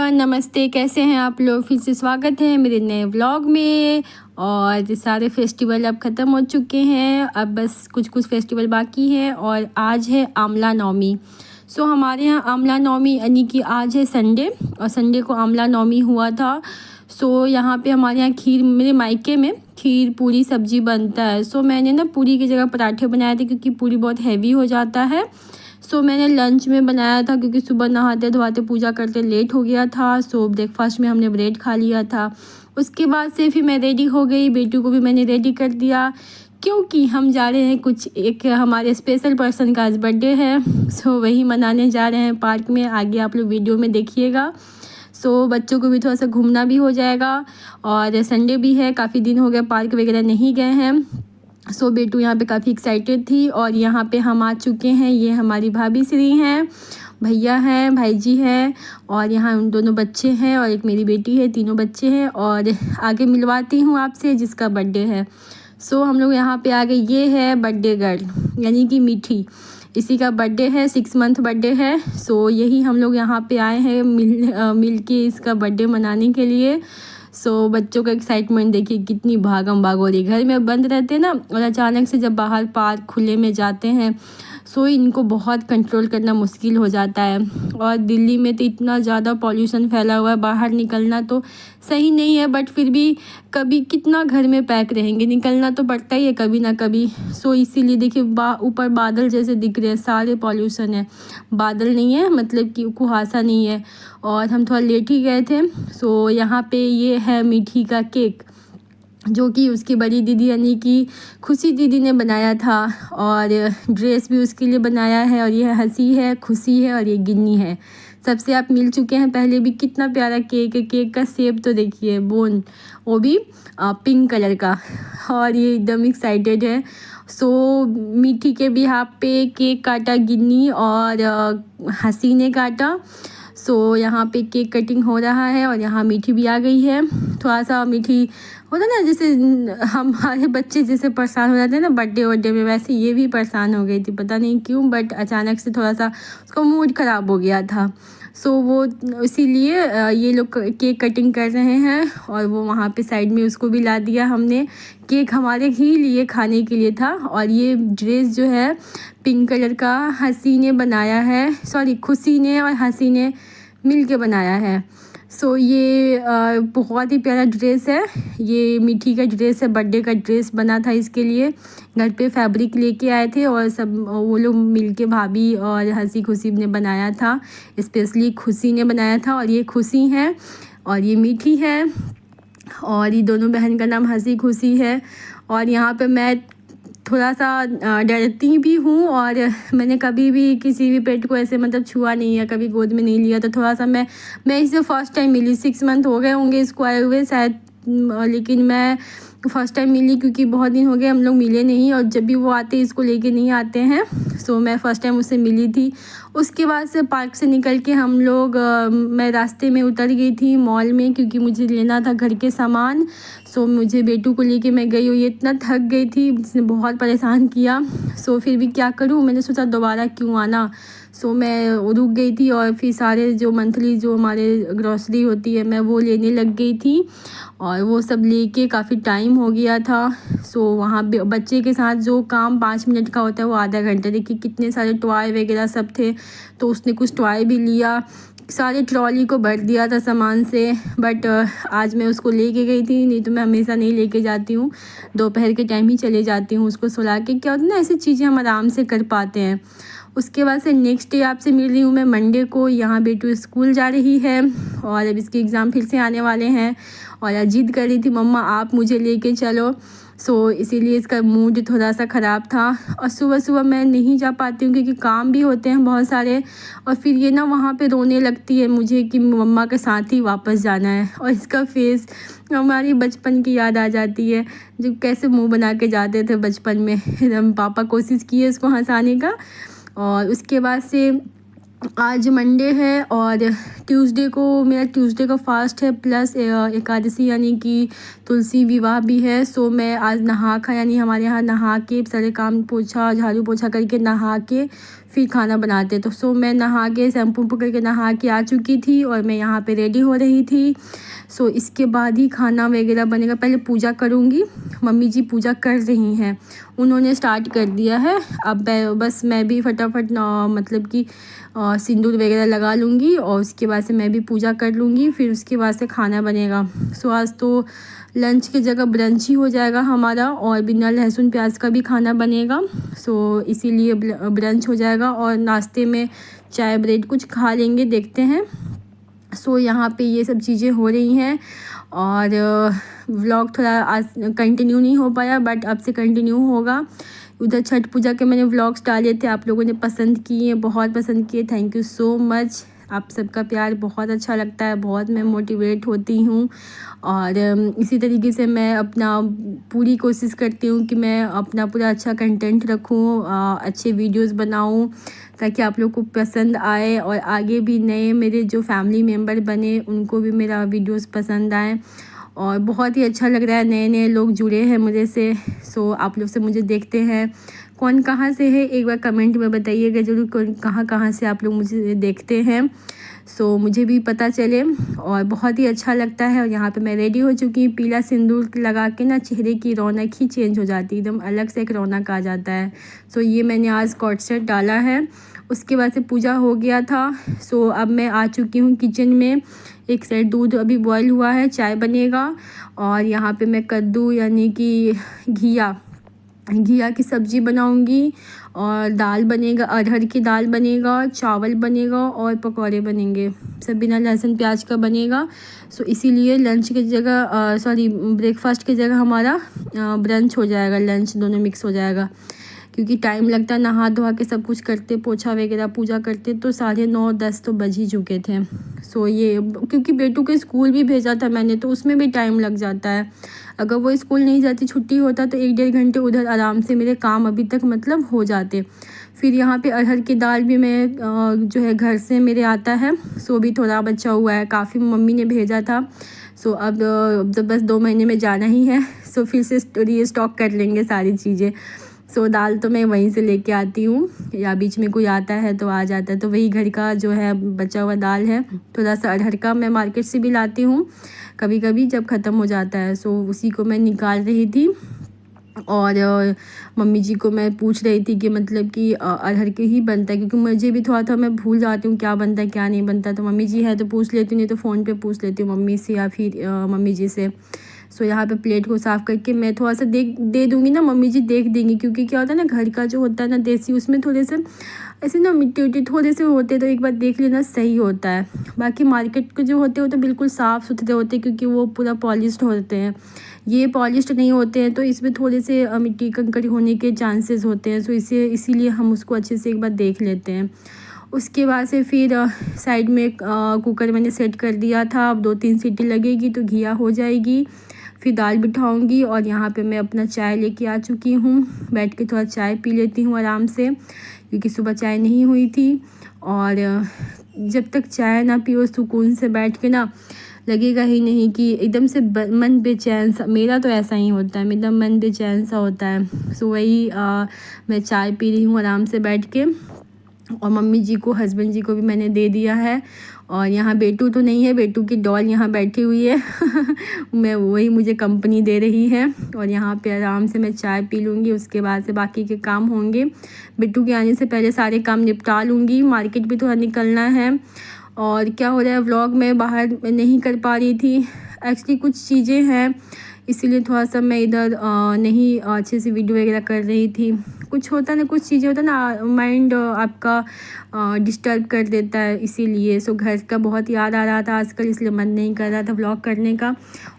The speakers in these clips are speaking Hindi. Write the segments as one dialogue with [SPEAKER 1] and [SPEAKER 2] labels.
[SPEAKER 1] एवरीवन, नमस्ते। कैसे हैं आप लोग? फिर से स्वागत है मेरे नए व्लॉग में। और सारे फेस्टिवल अब ख़त्म हो चुके हैं, अब बस कुछ कुछ फेस्टिवल बाकी है। और आज है आमला नवमी। सो हमारे यहाँ आमला नवमी यानी कि आज है संडे, और संडे को आमला नवमी हुआ था। सो यहाँ पे हमारे यहाँ खीर, मेरे मायके में खीर पूरी सब्जी बनता है। सो मैंने ना पूरी की जगह पराठे बनाए थे, क्योंकि पूरी बहुत हैवी हो जाता है। सो मैंने लंच में बनाया था, क्योंकि सुबह नहाते धोते पूजा करते लेट हो गया था। सो ब्रेकफास्ट में हमने ब्रेड खा लिया था। उसके बाद से फिर मैं रेडी हो गई, बेटू को भी मैंने रेडी कर दिया, क्योंकि हम जा रहे हैं एक हमारे स्पेशल पर्सन का आज बर्थडे है। सो वही मनाने जा रहे हैं पार्क में। आगे आप लोग वीडियो में देखिएगा। सो बच्चों को भी थोड़ा सा घूमना भी हो जाएगा, और संडे भी है, काफ़ी दिन हो गए पार्क वगैरह नहीं गए हैं। सो बेटू यहाँ पे काफ़ी एक्साइटेड थी। और यहाँ पे हम आ चुके हैं। ये हमारी भाभी श्री हैं, भैया हैं, भाई जी हैं, और यहाँ उन दोनों बच्चे हैं, और एक मेरी बेटी है। तीनों बच्चे हैं। और आगे मिलवाती हूँ आपसे जिसका बर्थडे है। सो हम लोग यहाँ पे आ गए। ये है बर्थडे गर्ल यानी कि मीठी, इसी का बर्थडे है, 6 मंथ बर्थडे है। सो यही हम लोग यहाँ पे आए हैं मिल के इसका बर्थडे मनाने के लिए। सो बच्चों का एक्साइटमेंट देखिए, कितनी भागम भाग हो रही। घर में बंद रहते हैं ना, और अचानक से जब बाहर पार्क खुले में जाते हैं, सो इनको बहुत कंट्रोल करना मुश्किल हो जाता है। और दिल्ली में तो इतना ज़्यादा पॉल्यूशन फैला हुआ है, बाहर निकलना तो सही नहीं है, बट फिर भी कभी कितना घर में पैक रहेंगे, निकलना तो पड़ता ही है कभी ना कभी। सो इसीलिए देखिए ऊपर बादल जैसे दिख रहे हैं, सारे पॉल्यूशन है, बादल नहीं है, मतलब कि कुहासा नहीं है। और हम थोड़ा लेट ही गए थे। सो यहाँ पे ये है मीठी का केक, जो कि उसकी बड़ी दीदी यानी कि खुशी दीदी ने बनाया था, और ड्रेस भी उसके लिए बनाया है। और ये हंसी है, खुशी है, और ये गिन्नी है। सबसे आप मिल चुके हैं पहले भी। कितना प्यारा केक है, केक का शेप तो देखिए, बोन, वो भी पिंक कलर का। और ये एकदम एक्साइटेड है। सो मीठी के बिहाफ पे केक काटा गिन्नी, और हंसी ने काटा। सो यहाँ पे केक कटिंग हो रहा है, और यहाँ मीठी भी आ गई है। थोड़ा सा मीठी होता ना, जैसे हमारे बच्चे जैसे परेशान हो जाते हैं ना बर्थडे में, वैसे ये भी परेशान हो गई थी, पता नहीं क्यों, बट अचानक से थोड़ा सा उसका मूड ख़राब हो गया था। सो वो इसीलिए ये लोग केक कटिंग कर रहे हैं। और वो वहाँ पे साइड में उसको भी ला दिया हमने। केक हमारे ही लिए खाने के लिए था। और ये ड्रेस जो है पिंक कलर का हंसी ने बनाया है, सॉरी खुशी ने और हंसी ने मिल के बनाया है। सो ये बहुत ही प्यारा ड्रेस है। ये मीठी का ड्रेस है, बर्थडे का ड्रेस बना था इसके लिए। घर पे फैब्रिक लेके आए थे, और सब वो लोग मिलके भाभी और हंसी खुशी ने बनाया था। स्पेशली खुशी ने बनाया था। और ये खुशी है और ये मीठी है, और ये दोनों बहन का नाम हंसी खुशी है। और यहाँ पे मैं थोड़ा सा डरती भी हूँ, और मैंने कभी भी किसी भी पेट को ऐसे मतलब छुआ नहीं है, कभी गोद में नहीं लिया। तो थोड़ा सा मैं इसे फ़र्स्ट टाइम मिली, 6 मंथ हो गए होंगे इसको आए हुए शायद, लेकिन मैं फ़र्स्ट टाइम मिली, क्योंकि बहुत दिन हो गए हम लोग मिले नहीं। और जब भी वो आते इसको लेके नहीं आते हैं। सो मैं फ़र्स्ट टाइम उससे मिली थी। उसके बाद से पार्क से निकल के हम लोग मैं रास्ते में उतर गई थी मॉल में, क्योंकि मुझे लेना था घर के सामान। सो मुझे बेटू को लेके मैं गई, और ये इतना थक गई थी, इसने बहुत परेशान किया। सो फिर भी क्या करूँ, मैंने सोचा दोबारा क्यों आना। सो मैं रुक गई थी, और फिर सारे जो मंथली जो हमारे ग्रॉसरी होती है मैं वो लेने लग गई थी, और वो सब लेके काफ़ी टाइम हो गया था। सो वहाँ पे बच्चे के साथ जो काम 5 मिनट का होता है वो आधा घंटा। देखिए कितने सारे टॉय वगैरह सब थे, तो उसने कुछ टॉय भी लिया, सारे ट्रॉली को भर दिया था सामान से। बट आज मैं उसको लेके गई थी, नहीं तो मैं हमेशा नहीं लेके जाती हूँ, दोपहर के टाइम ही चले जाती हूँ उसको सुला के। क्या होता है ना, ऐसी चीज़ें हम आराम से कर पाते हैं। उसके बाद से नेक्स्ट डे आपसे मिल रही हूँ मैं मंडे को। यहाँ बेटू स्कूल जा रही है, और अब इसके एग्ज़ाम फिर से आने वाले हैं, और जिद कर रही थी मम्मा आप मुझे लेके चलो। सो इसीलिए इसका मूड थोड़ा सा ख़राब था। और सुबह सुबह मैं नहीं जा पाती हूँ, क्योंकि काम भी होते हैं बहुत सारे, और फिर ये ना वहाँ पे रोने लगती है मुझे कि मम्मा के साथ ही वापस जाना है। और इसका फेस हमारी बचपन की याद आ जाती है, जो कैसे मुंह बना के जाते थे बचपन में। हम पापा कोशिश किए उसको हंसाने का। और उसके बाद से आज मंडे है और ट्यूसडे को मेरा ट्यूसडे का फास्ट है, प्लस एकादशी यानी कि तुलसी विवाह भी है। सो मैं आज नहा खा यानी हमारे यहाँ नहा के सारे काम पोछा झाड़ू पोछा करके नहा के फिर खाना बनाते। तो सो मैं नहा के शैम्पू करके नहा के आ चुकी थी और मैं यहाँ पे रेडी हो रही थी। सो इसके बाद ही खाना वगैरह बनेगा। पहले पूजा करूँगी, मम्मी जी पूजा कर रही हैं, उन्होंने स्टार्ट कर दिया है। अब बस मैं भी फटाफट मतलब कि सिंदूर वगैरह लगा लूँगी और उसके बाद से मैं भी पूजा कर लूँगी, फिर उसके बाद से खाना बनेगा। सो आज तो लंच की जगह ब्रंच ही हो जाएगा हमारा और बिना लहसुन प्याज का भी खाना बनेगा। सो इसीलिए ब्रंच हो जाएगा और नाश्ते में चाय ब्रेड कुछ खा लेंगे, देखते हैं। सो यहाँ पे ये सब चीज़ें हो रही हैं और व्लॉग थोड़ा आज कंटिन्यू नहीं हो पाया, बट अब से कंटिन्यू होगा। उधर छठ पूजा के मैंने व्लॉग्स डाले थे, आप लोगों ने पसंद किए, बहुत पसंद किए, थैंक यू सो मच। आप सबका प्यार बहुत अच्छा लगता है, बहुत मैं मोटिवेट होती हूँ और इसी तरीके से मैं अपना पूरी कोशिश करती हूँ कि मैं अपना पूरा अच्छा कंटेंट रखूँ, अच्छे वीडियोस बनाऊँ ताकि आप लोग को पसंद आए और आगे भी नए मेरे जो फैमिली मेम्बर बने उनको भी मेरा वीडियोस पसंद आए। और बहुत ही अच्छा लग रहा है, नए नए लोग जुड़े हैं मुझे से। सो आप लोग से मुझे देखते हैं, कौन कहाँ से है एक बार कमेंट में बताइएगा ज़रूर, कौन कहाँ से आप लोग मुझे देखते हैं। सो मुझे भी पता चले और बहुत ही अच्छा लगता है। और यहाँ पे मैं रेडी हो चुकी हूँ, पीला सिंदूर लगा के ना चेहरे की रौनक ही चेंज हो जाती है, एकदम अलग से एक रौनक आ जाता है। सो ये मैंने आज कॉर्ड सेट डाला है, उसके बाद से पूजा हो गया था। सो अब मैं आ चुकी हूँ किचन में, एक साइड दूध अभी बॉयल हुआ है, चाय बनेगा और यहाँ पे मैं कद्दू यानी कि घिया की सब्ज़ी बनाऊंगी और दाल बनेगा, अरहर की दाल बनेगा, चावल बनेगा और पकौड़े बनेंगे, सब बिना लहसुन प्याज का बनेगा। सो इसीलिए लंच की जगह ब्रेकफास्ट की जगह हमारा ब्रंच हो जाएगा, लंच दोनों मिक्स हो जाएगा, क्योंकि टाइम लगता है नहा धोआ के सब कुछ करते, पोछा वगैरह पूजा करते तो 9:30-10 तो बज ही चुके थे। सो ये क्योंकि बेटू के स्कूल भी भेजा था मैंने, तो उसमें भी टाइम लग जाता है। अगर वो स्कूल नहीं जाती, छुट्टी होता, तो 1-1.5 घंटे उधर आराम से मेरे काम अभी तक मतलब हो जाते। फिर यहाँ पे अरहर की दाल भी मैं जो है घर से मेरे आता है, सो भी थोड़ा बचा हुआ है, काफ़ी मम्मी ने भेजा था। सो अब बस 2 महीने में जाना ही है, सो फिर से रीस्टॉक कर लेंगे सारी चीज़ें। सो दाल तो मैं वहीं से लेके आती हूँ, या बीच में कोई आता है तो आ जाता है, तो वही घर का जो है बचा हुआ दाल है। थोड़ा सा अरहर का मैं मार्केट से भी लाती हूँ कभी कभी जब ख़त्म हो जाता है। सो उसी को मैं निकाल रही थी और मम्मी जी को मैं पूछ रही थी कि मतलब कि अरहर के ही बनता है, क्योंकि मुझे भी थोड़ा मैं भूल जाती हूँ क्या बनता है क्या नहीं बनता। तो मम्मी जी है तो पूछ लेती हूँ, नहीं तो फ़ोन पे पूछ लेती हूँ मम्मी से या फिर मम्मी जी से। सो यहाँ पे प्लेट को साफ़ करके मैं थोड़ा सा दे दूँगी ना, मम्मी जी देख देंगी, क्योंकि क्या होता है ना घर का जो होता है ना देसी, उसमें थोड़े से ऐसे ना मिट्टी उट्टी थोड़े से होते, तो एक बार देख लेना सही होता है। बाकी मार्केट के जो होते हैं वो तो बिल्कुल साफ़ सुथरे होते हैं, क्योंकि वो पूरा पॉलिश्ड होते हैं। ये पॉलिश्ड नहीं होते हैं, तो इसमें थोड़े से मिट्टी कंकड़ होने के चांसेस होते हैं। सो इसीलिए हम उसको अच्छे से एक बार देख लेते हैं। उसके बाद से फिर साइड में कुकर मैंने सेट कर दिया था, अब 2-3 सीटी लगेगी तो घिया हो जाएगी। फिर दाल बिठाऊंगी और यहाँ पे मैं अपना चाय लेके आ चुकी हूँ, बैठ के थोड़ा चाय पी लेती हूँ आराम से, क्योंकि सुबह चाय नहीं हुई थी। और जब तक चाय ना पियो सुकून से बैठ के ना, लगेगा ही नहीं कि एकदम से मन बेचैन सा, मेरा तो ऐसा ही होता है, मेरा मन बेचैन सा होता है। सो वही मैं चाय पी रही हूँ आराम से बैठ के, और मम्मी जी को हस्बैंड जी को भी मैंने दे दिया है। और यहाँ बेटू तो नहीं है, बेटू की डॉल यहाँ बैठी हुई है मैं वही मुझे कंपनी दे रही है। और यहाँ पे आराम से मैं चाय पी लूँगी, उसके बाद से बाकी के काम होंगे। बेटू के आने से पहले सारे काम निपटा लूँगी, मार्केट भी थोड़ा निकलना है। और क्या हो रहा है, व्लॉग में बाहर नहीं कर पा रही थी, एक्चुअली कुछ चीज़ें हैं इसीलिए थोड़ा सा मैं इधर नहीं अच्छे से वीडियो वगैरह कर रही थी। कुछ होता ना, कुछ चीज़ें होता ना, माइंड आपका डिस्टर्ब कर देता है, इसीलिए। सो घर का बहुत याद आ रहा था आजकल, इसलिए मन नहीं कर रहा था व्लॉग करने का।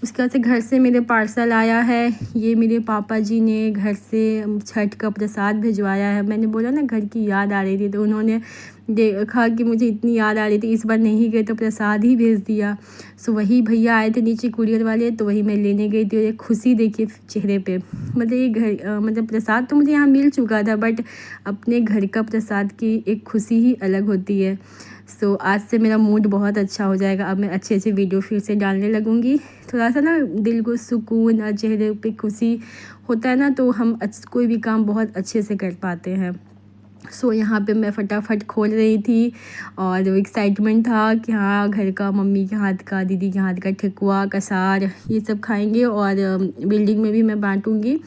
[SPEAKER 1] उसके बाद से घर से मेरे पार्सल आया है, ये मेरे पापा जी ने घर से छठ का प्रसाद भिजवाया है। मैंने बोला ना घर की याद आ रही थी, तो उन्होंने देखा कि मुझे इतनी याद आ रही थी, इस बार नहीं गए तो प्रसाद ही भेज दिया। सो वही भैया आए थे नीचे कुरियर वाले, तो वही मैं लेने गई थी और एक खुशी देखिए चेहरे पे। मतलब ये घर मतलब प्रसाद तो मुझे यहाँ मिल चुका था, बट अपने घर का प्रसाद की एक खुशी ही अलग होती है। सो आज से मेरा मूड बहुत अच्छा हो जाएगा। अब मैं अच्छे अच्छे वीडियो फिर से डालने लगूँगी। थोड़ा सा ना दिल को सुकून और चेहरे पे खुशी होता है ना, तो हम कोई भी काम बहुत अच्छे से कर पाते हैं। सो यहाँ पे मैं फटाफट खोल रही थी और एक्साइटमेंट था कि हाँ घर का, मम्मी के हाथ का, दीदी के हाथ का ठेकुआ, कसार, ये सब खाएंगे और बिल्डिंग में भी मैं बांटूंगी।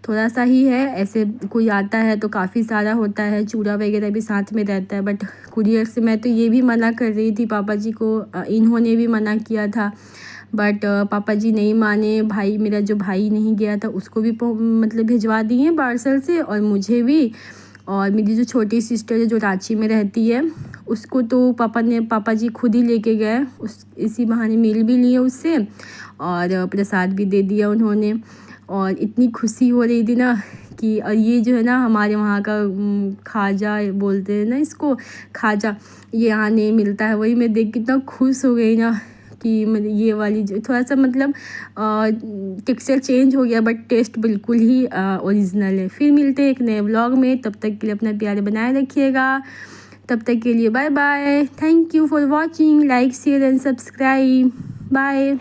[SPEAKER 1] थोड़ा सा ही है, ऐसे कोई आता है तो काफ़ी सारा होता है, चूड़ा वगैरह भी साथ में रहता है। बट कुरियर से मैं तो ये भी मना कर रही थी पापा जी को, इन्होंने भी मना किया था, बट पापा जी नहीं माने। भाई मेरा जो भाई नहीं गया था उसको भी मतलब भिजवा दिए पार्सल से, और मुझे भी, और मेरी जो छोटी सिस्टर है जो रांची में रहती है उसको तो पापा जी खुद ही लेके गए। इसी बहाने मिल भी लिए उससे और प्रसाद भी दे दिया उन्होंने। और इतनी खुशी हो रही थी ना कि, और ये जो है ना हमारे वहाँ का खाजा बोलते हैं ना इसको, खाजा, ये यहाँ नहीं मिलता है। वही मैं देख कितना खुश हो गई ना कि मतलब ये वाली जो थोड़ा सा मतलब टेक्सचर चेंज हो गया, बट टेस्ट बिल्कुल ही ओरिजिनल है। फिर मिलते हैं एक नए व्लॉग में, तब तक के लिए अपना प्यार बनाए रखिएगा। तब तक के लिए bye bye. Thank you for watching, like share and subscribe. Bye.